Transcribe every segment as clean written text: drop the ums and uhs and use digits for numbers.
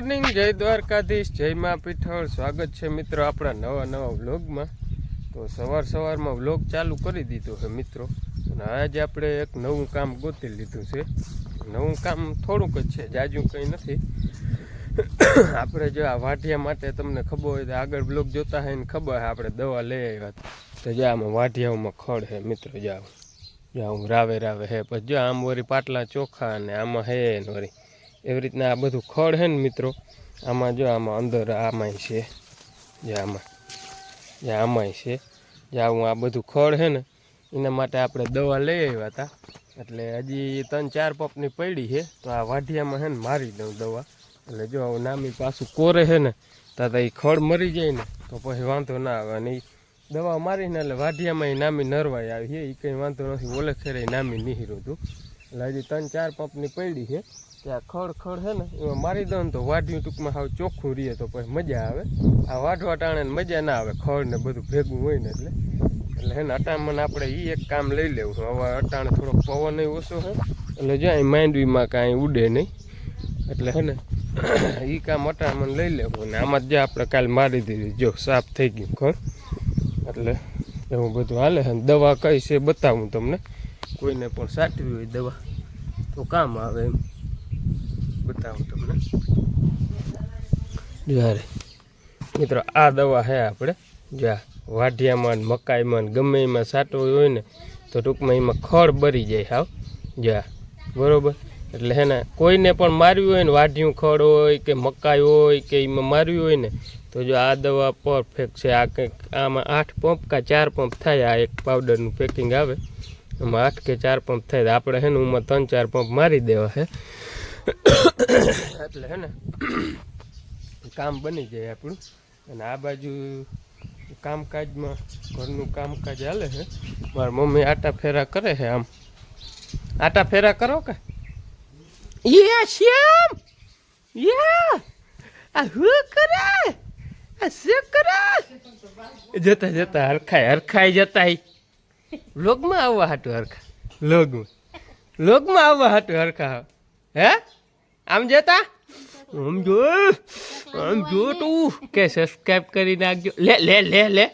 Morning, જય દ્વારકાધીશ, જય મા પીઠળ. સ્વાગત છે મિત્રો આપણા નવા વ્લોગમાં. તો સવારમાં વ્લોગ ચાલુ કરી દીધો છે મિત્રો. અને આજે આપણે એક નવું કામ ગોતી લીધું છે. નવું કામ થોડુંક જ છે, જાજુ કંઈ નથી. આપણે જો આ વાઢિયા માટે તમને ખબર હોય તો આગળ બ્લોગ જોતા હોય ને ખબર હોય આપણે દવા લઈ આવ્યા તો જો આમાં વાઢિયાઓમાં ખડ છે મિત્રો. જાઉં રાવે હે, પછી જો આમ વળી પાટલા ચોખા અને આમાં હે ને વળી એવી રીતના આ બધું ખડ છે ને મિત્રો. આમાં જો આમાં અંદર આમાંય છે, જે આમાંય છે, જે હું આ બધું ખડ છે ને એના માટે આપણે દવા લઈ આવ્યા હતા. એટલે હજી 3-4 પંપની પડી છે તો આ વાઢિયામાં છે ને મારી દઉં દવા. એટલે જો નામી પાછું કોરે છે ને તો એ ખડ મરી જાય ને તો પછી વાંધો ના આવે. અને એ દવા મારીને એટલે વાઢિયામાં એ નામી નરવાઈ આવી છે, એ કંઈ વાંધો નથી. ઓલે ખેરે નામી નીહરું હતું. એટલે હજી 3-4 પંપની પડી છે ત્યાં ખડ છે ને એમાં મારી દઉં ને તો વાઢ્યું ટૂંકમાં હાવ ચોખ્ખું રહીએ તો પછી મજા આવે. આ વાઢવા ટાણે મજા ના આવે, ખડ ને બધું ભેગું હોય ને એટલે હે ને અટાણમાં આપણે એ એક કામ લઈ લેવું. હવે અટાણે થોડોક પવન ઓછો છે એટલે જો અહીં માંડવીમાં કાંઈ ઉડે નહીં એટલે હે ને એ કામ અટાણમાં લઈ લેવું. અને આમાં જ આપણે કાલે મારી દીધી, જો સાફ થઈ ગયું ખડ. એટલે એવું બધું હાલે છે. દવા કઈ છે બતાવું તમને, કોઈને પણ સાટવી હોય દવા તો કામ આવે એમ બતાવું તમને. જ્યારે મિત્રો આ દવા છે આપણે જ્યાં વાઢિયામાં મકાઈમાં ગમે એમાં સાટવી હોય ને તો ટૂંકમાં એમાં ખડ બરી જાય હાવ જ્યાં બરાબર. એટલે હે ને કોઈને પણ માર્યું હોય ને વાઢિયું ખડ હોય કે મકાઈ હોય કે એમાં માર્યું હોય ને તો જો આ દવા પરફેક્ટ છે. આ કંઈક આમાં 8 પંપ કે 4 પંપ થાય. આ એક પાવડરનું પેકિંગ આવે એમાં 8 કે 4 પંપ થાય. આપણે હે ને ઉમાં 3-4 પંપ મારી દેવા છે એટલે હે ને કામ બની જાય આપણું. અને આ બાજુ કામકાજમાં ઘરનું કામકાજ હાલે છે. મારી મમ્મી આટા ફેરા કરે છે. આમ આટા ફેરા કરો કે શ્યામ આ હું કરે આ શું કરે જતા હરખાઈ જતા લોગમાં આવવા હાટું હરખા લોગમાં આવવા હાટું હરખા હે આમ જતા આમ જો તું કે સબસ્ક્રાઇબ કરી નાખજો. લે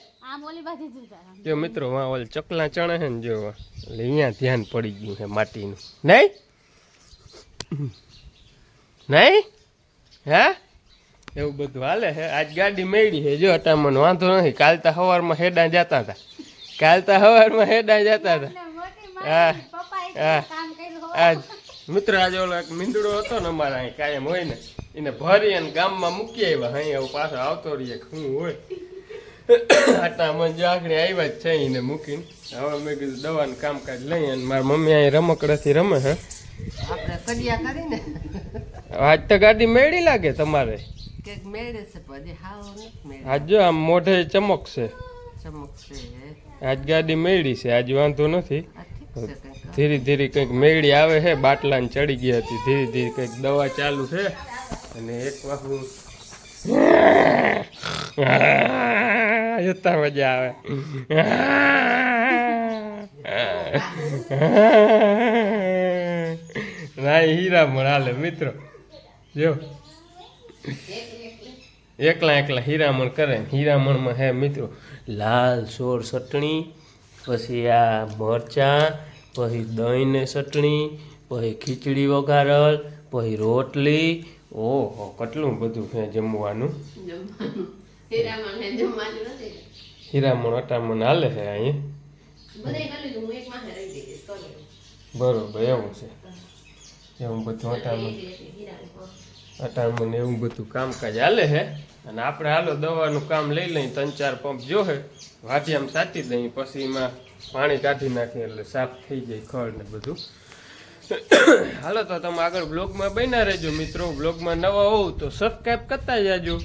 જો મિત્રો વાં ઓલ ચકલા ચણે છે ને જો એટલે અહીંયા ધ્યાન પડી ગયું છે માટીનું. નહીં હે એવું બધું હાલે છે. આજ ગાડી મેળી છે જો અટામણ વાંધો નથી. કાલ તો સવારમાં હેડા જતા હતા. હા આજ મિત્ર આજે ઓલો એક મીંદડો હતો ને અમારા અહીં કાયમ હોય ને એને ભરી અને ગામમાં મૂકી આવ્યા. અહીં એવું પાછો આવતો રહીએ શું હોય આટામાં જો આગળ આવ્યા જ છે એને મૂકીને. હવે મેં કીધું દવાનું કામકાજ લઈ અને મારી મમ્મી અહીં રમકડાથી રમે છે. આજ તો ગાડી મેળી લાગે તમારે. આજ જો આમ મોઢે ચમકશે. આજ ગાડી મેળી છે, આજ વાંધો નથી. ધીરે ધીરે કંઈક મેળી આવે છે. બાટલાને ચડી ગઈ હતી, ધીરે ધીરે કંઈક દવા ચાલુ છે. અને એક વાહુ જતા મજા આવે. ના હીરામણ હાલે મિત્રો. જો એકલા હીરામણ કરે. હીરામણમાં હે મિત્રો લાલ સોળ ચટણી, પછી આ મરચાં, પછી દહીં ને ચટણી, પછી ખીચડી વઘારેલ, પછી રોટલી. ઓહો કેટલું બધું છે જમવાનું. હીરામણ અટામણ હાલે છે અહીંયા બરોબર. એવું છે એવું બધું અટામણ એવું બધું કામકાજ હાલે છે. અને આપણે હાલો દવાનું કામ લઈ લઈએ. 3-4 પંપ જોહે વાઢિયામાં સાટી દઈએ, પછી એમાં પાણી કાઢી નાખીએ એટલે સાફ થઈ જાય ખડ ને બધું. હાલો તો તમે આગળ બ્લોગમાં બન્યા રહેજો મિત્રો. બ્લોગમાં નવા હોવ તો સબસ્ક્રાઈબ કરતા જાજો.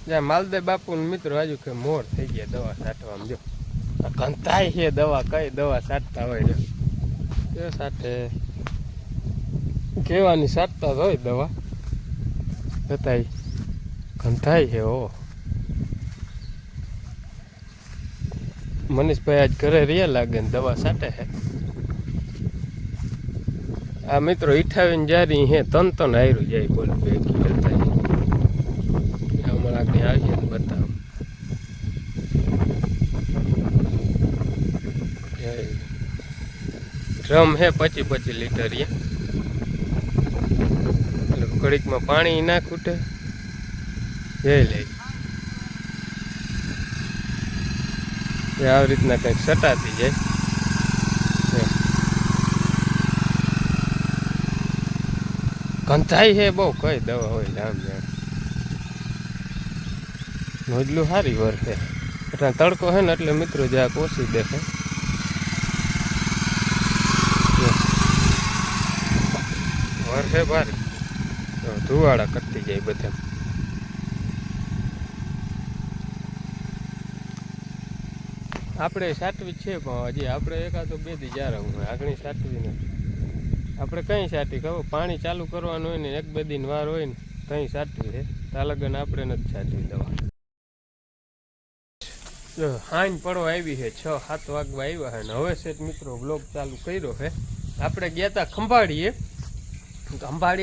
જ્યાં માલદેવ બાપુ મિત્રો આજુ કે મોર થઈ ગયા દવા છાંટવામાં. જો કંતાય છે દવા, કઈ દવા છાંટતા હોય જો સાથે કેવાની છાંટતા હોય દવા છતાંય કંતાય છે. હો મનીષભાઈ આજ ઘરે રહ્યા લાગે ને દવા છાંટે છે. આ મિત્રો ઈઠાવીને જારી હે તન હાર્યું જાય બોલ ભેગી કરતા હમણાં આગળ આવીએ તો બતાવું ડ્રમ હે 25 લીટર એટલે ઘડીકમાં પાણી ના ખૂટે જઈ લે આવી રીતના કંઈક સટાતી જાય ગંધાઈ હે બહુ કઈ દવા હોય જામ જામ નોજલું સારી વર છે એટલે તડકો હે ને એટલે મિત્રો જ્યાં ઓછી દેખે વર છે ભારી ધુવાડા કરતી જાય બધા આપણે સાટવી છે પણ હજી આપણે એકાદો 2 દી જારા હું આગળ સાટવી નથી આપણે કઈ સાટી ખબર પાણી ચાલુ કરવાનું હોય ને 1-2 દિન વાર હોય ને કઈ સાટવી છે તાલગન આપણે નથી સાટવી દવા જો હાઈન પડો આવી છે 6-7 વાગવા આવ્યા છે ને હવે છે મિત્રો બ્લોગ ચાલુ કર્યો છે આપણે ગયા હતા ખંભાળીએ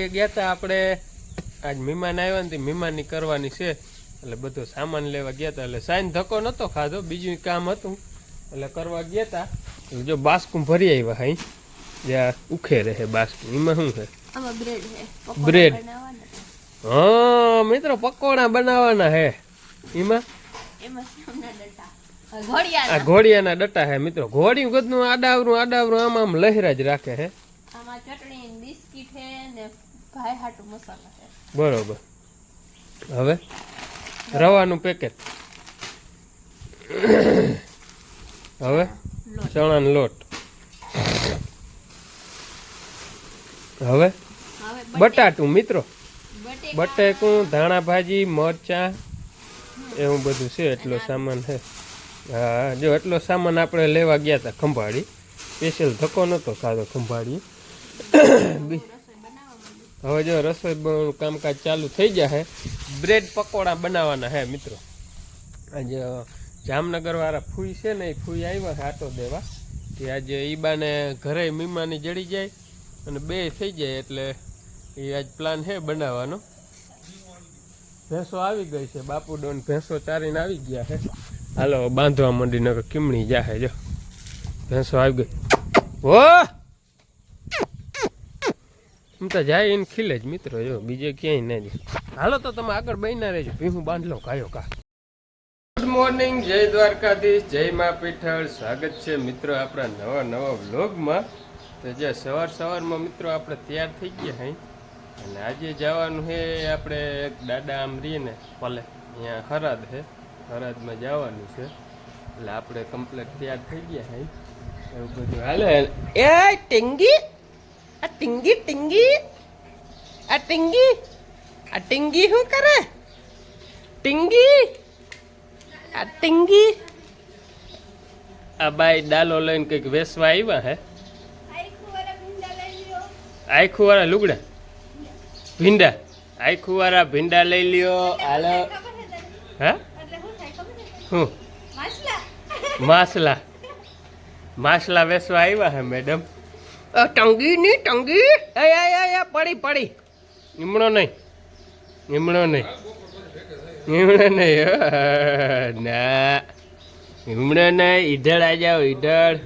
ગયા હતા આપણે આજ મહેમાન આવ્યા ને મહેમાનની કરવાની છે એટલે બધો સામાન લેવા ગયા હતા એટલે સાઈન ધક્કો નહોતો ખાધો બીજું કામ હતું એટલે કરવા ગયા હતા જો બાસ્કું ભરી આવ્યા હાઈ જ્યાં ઉખે રહે બાસ્કું એમાં શું છે બ્રેડ હા મિત્રો પકોડા બનાવવાના હે એમાં આ ઘોડિયાના ડટા હે મિત્રો ઘોડી ગદનું આડાવરું આમ લહેરા જ રાખે હે બરોબર હવે રવાનું પેકેટ હવે ચણાનો લોટ હવે બટાટું મિત્રો બટેકું ધાણા ભાજી મરચા એવું બધું છે એટલો સામાન છે હા જો એટલો સામાન આપણે લેવા ગયા હતા ખંભાળી સ્પેશિયલ ધક્કો નહોતો ખાધો ખંભાળી હવે જો રસોઈ કામકાજ ચાલુ થઈ જશે બ્રેડ પકોડા બનાવવાના હે મિત્રો આજે જામનગર વાળા ફૂઈ છે ને એ ફૂઈ આવ્યા છે આટો દેવા કે આજે ઈબાને ઘરે મીમાની જડી જાય અને 2 થઈ જાય એટલે એ આજ પ્લાન છે બનાવવાનો ભેંસો આવી ગઈ છે બાપુ ડોન ભેંસો ચારીને આવી ગયા છે હાલો બાંધવા માંડીને કિમણી જાહે જો ભેંસો આવી ગઈ ઓ હું તો જાય એને ખીલે જ મિત્રો જો બીજે ક્યાંય ના જાય હાલો તો તમે આગળ બન્યા રહેજો ભીહું બાંધ લો કાયો કા ગુડ મોર્નિંગ જય દ્વારકાધીશ જય મા પીઠળ સ્વાગત છે મિત્રો આપણા નવા વ્લોગમાં તો જે સવારમાં મિત્રો આપણે તૈયાર થઈ ગયા હઈ અને આજે જવાનું છે આપણે એક દાદા આમ રહીએ ને પલે અહીંયા હરાદ છે હરાદમાં જવાનું છે એટલે આપણે કમ્પ્લીટ તૈયાર થઈ ગયા હઈ એવું બધું હાલે એ ટીંગી આ ટીંગી શું કરે ટીંગી આ બાઈ ડાલો લઈને કંઈક વેસવા આવ્યા હે આખું વાળા લુગડા ભીંડા આખું વાળા ભીંડા લઈ લ્યો હાલો હા શું માસલા વેસવા આવ્યા હે મેડમ ટંગી ની ટંગી પડી ઈમણો નહીં ના ઈમણો નહીં ઈધળ આ જાઓ ઈધળ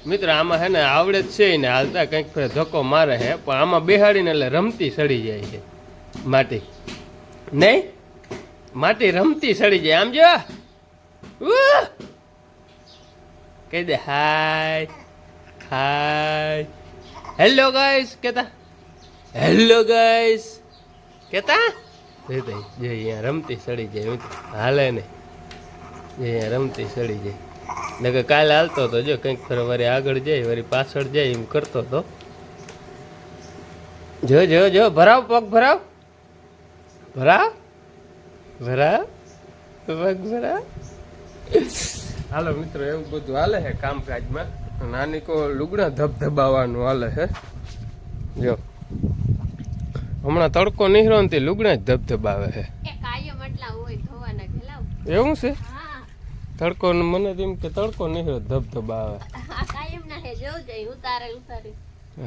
મિત્રો આમાં હે ને આવડે જ છે ને હાલતા કંઈક ધક્કો મારે છે પણ આમાં બેહાડીને એટલે રમતી સડી જાય છે માટી રમતી સડી જાય આમ જો કહી દે હાય હેલો ગાઈસ કેતા અહીંયા રમતી સડી જાય હાલે ને અહીંયા રમતી સડી જાય ને કાલે હાલતો હતો જો કંઈક ફરે વળી આગળ જાય વળી પાછળ જાય એમ કરતો હતો જો ભરાવ પગ ભરાવ પગ ભરાવ હાલો મિત્રો એવું બધું હાલે છે કામકાજમાં નાની કો લુગડા ધબધબાવાનું હાલે છે જો હમણાં તડકો નીકળ્યો ને તે લુગડા જ ધબધબાવે છે એવું છે તડકો મને એમ કે તડકો નીકળ્યો ધબધબાવે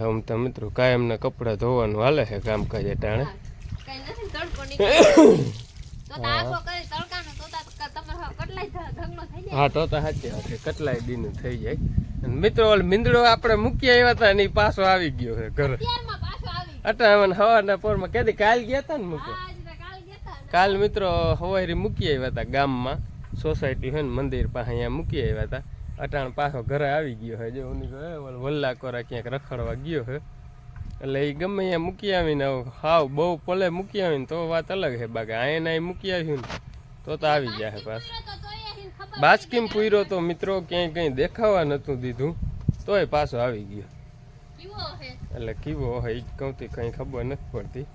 આમ તો મિત્રો કાયમના કપડાં ધોવાનું હાલે છે કામકાજ ટાણે. હા તો સાચી વાત છે, કેટલાય દીનું થઈ જાય. મિત્રો મીંદડો આપણે મૂકી આવ્યા હતા ને પાછો આવી ગયો છે ઘરે. અટાવન હવાના પોરમાં કેદી કાલ ગયા હતા ને મૂકે. કાલ મિત્રો હવારી મૂકી આવ્યા હતા ગામમાં, સોસાયટી હોય ને મંદિર પાસે અહીંયા મૂકી આવ્યા હતા. અટાણ પાછો ઘરે આવી ગયો છે. જો વલ્લા કોરા ક્યાંક રખડવા ગયો છે, એટલે એ ગમે અહીંયા મૂકી આવીને હાવ બહુ પલે મૂકી આવીને તો વાત અલગ છે. બાકી અહીંયા મૂકી આવ્યું ને તો આવી જાય પાછું. બાસ્કીમ પૂર્યો તો મિત્રો ક્યાંય કંઈ દેખાવા નતું દીધું તોય પાછો આવી ગયો. એટલે કીવો હોય કૌતી કંઈ ખબર નથી પડતી,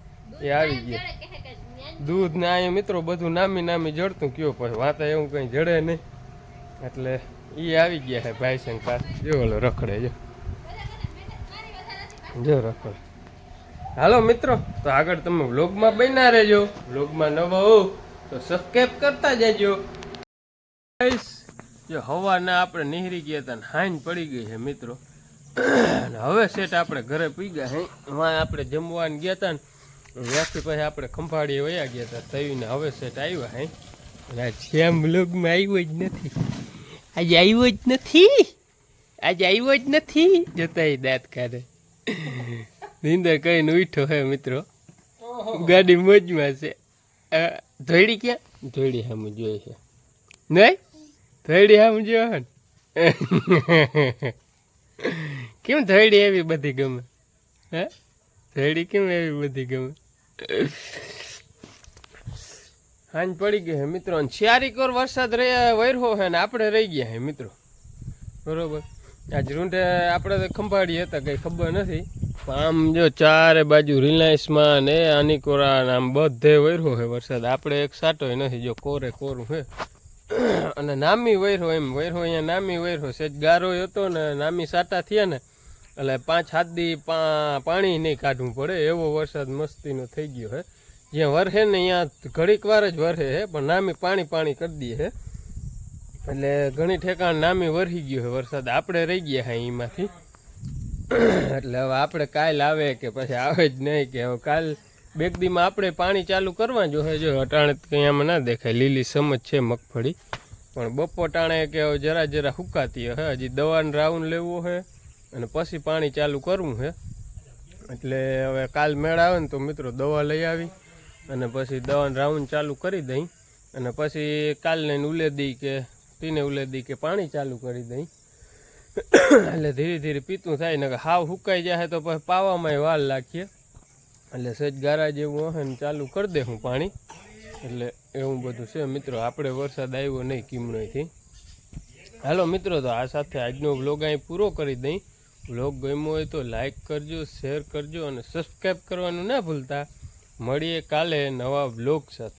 એ આવી ગયો. દૂધ ને અહીંયા મિત્રો બધું નામી નામી જડતું કયો પછી વાતા એવું કંઈ જડે નહીં, એટલે એ આવી ગયા છે ભાઈ સંગ પાસ. જો ઓલો રખડે જો રખડે. હાલો મિત્રો, તો આગળ તમે વ્લોગમાં બન્યા રહેજો. વ્લોગમાં નવા હો તો સબસ્ક્રાઈબ કરતા જજો. જો હવાના આપણે નીહરી ગયા હતા ને હાઈન પડી ગઈ છે મિત્રો. હવે સેટ આપણે ઘરે પી ગયા હે. એમાં આપણે જમવાને ગયા હતા ને ત્યાંથી પછી આપણે ખંભાળીએ વયા ગયા હતા તવીને. હવે સેટ આવ્યા હે. શ્યામ વ્લોગમાં આવ્યો જ નથી, આજે આવ્યો જ નથી, આજે આવ્યો જ નથી. જોતા દાંત કાઢે. નીંદર કહીને ઉઠો હે મિત્રો, ગાડી મોજમાં છે. ધોઈડી ક્યાં? ધોઈડી સામે જોઈએ છે નહીં? ધોઈડી સામે જોયો ને. કેમ ધોઈડી એવી બધી ગમે? હે ધોઈડી કેમ એવી બધી ગમે? હાંજ પડી ગઈ હે મિત્રો. ચારેક વાર વરસાદ વરહો હે ને આપણે રહી ગયા હે મિત્રો. બરોબર. આજ રૂંઢે આપણે તો ખંભાળી હતા, કંઈ ખબર નથી. આમ જો ચારે બાજુ રિલાયન્સમાં ને આનીકોરા આમ બધે વરહો હે વરસાદ. આપણે એક સાટોય નથી, જો કોરે કોરું હે. અને નામી વરહો એમ વરહો અહીંયા નામી વરહો સેજ ગારો હતો ને નામી સાટા થયા ને એટલે 5-7 દી પાણી નહીં કાઢવું પડે એવો વરસાદ મસ્તીનો થઈ ગયો હે. જ્યાં વરહે ને અહીંયા ઘડીક વાર જ વરહે હે, પણ નામી પાણી કરી દે હે. એટલે ઘણી ઠેકાણ નામી વરસી ગયો હે વરસાદ. આપણે રહી ગયા હે એમાંથી. એટલે હવે આપણે કાલ આવે કે પછી આવે જ નહીં કે હવે કાલ બેક દીમાં આપણે પાણી ચાલુ કરવા જોઈએ. જો અટાણે કંઈ આમાં ના દેખાય, લીલી સમજ છે મગફળી, પણ બપોર ટાણે કે જરા જરા સુકાતી હે. હજી દવાનો રાઉન્ડ લેવો છે અને પછી પાણી ચાલુ કરવું છે. એટલે હવે કાલ મેળ આવે ને તો મિત્રો દવા લઈ આવી અને પછી દવાનો રાઉન્ડ ચાલુ કરી દઈ. અને પછી કાલ લઈને ઉલેદી કે તીને ઉલેદી કે પાણી ચાલુ કરી દઈ. એટલે ધીરે ધીરે પીતું થાય ને હાવ સુકાઈ જાય તો પછી પાવામાં વાર લાગીએ. એટલે સજ ગારા જેવું હશે ને ચાલુ કરી દે હું પાણી. એટલે એવું બધું છે મિત્રો. આપણે વરસાદ આવ્યો નહીં કિમનોથી. હાલો મિત્રો, તો આ સાથે આજનો વ્લોગ અહીં પૂરો કરી દઈ. વ્લોગ ગમ્યો હોય તો લાઈક કરજો, શેર કરજો અને સબસ્ક્રાઈબ કરવાનું ના ભૂલતા. મળીએ કાલે નવા વ્લોગ સાથે.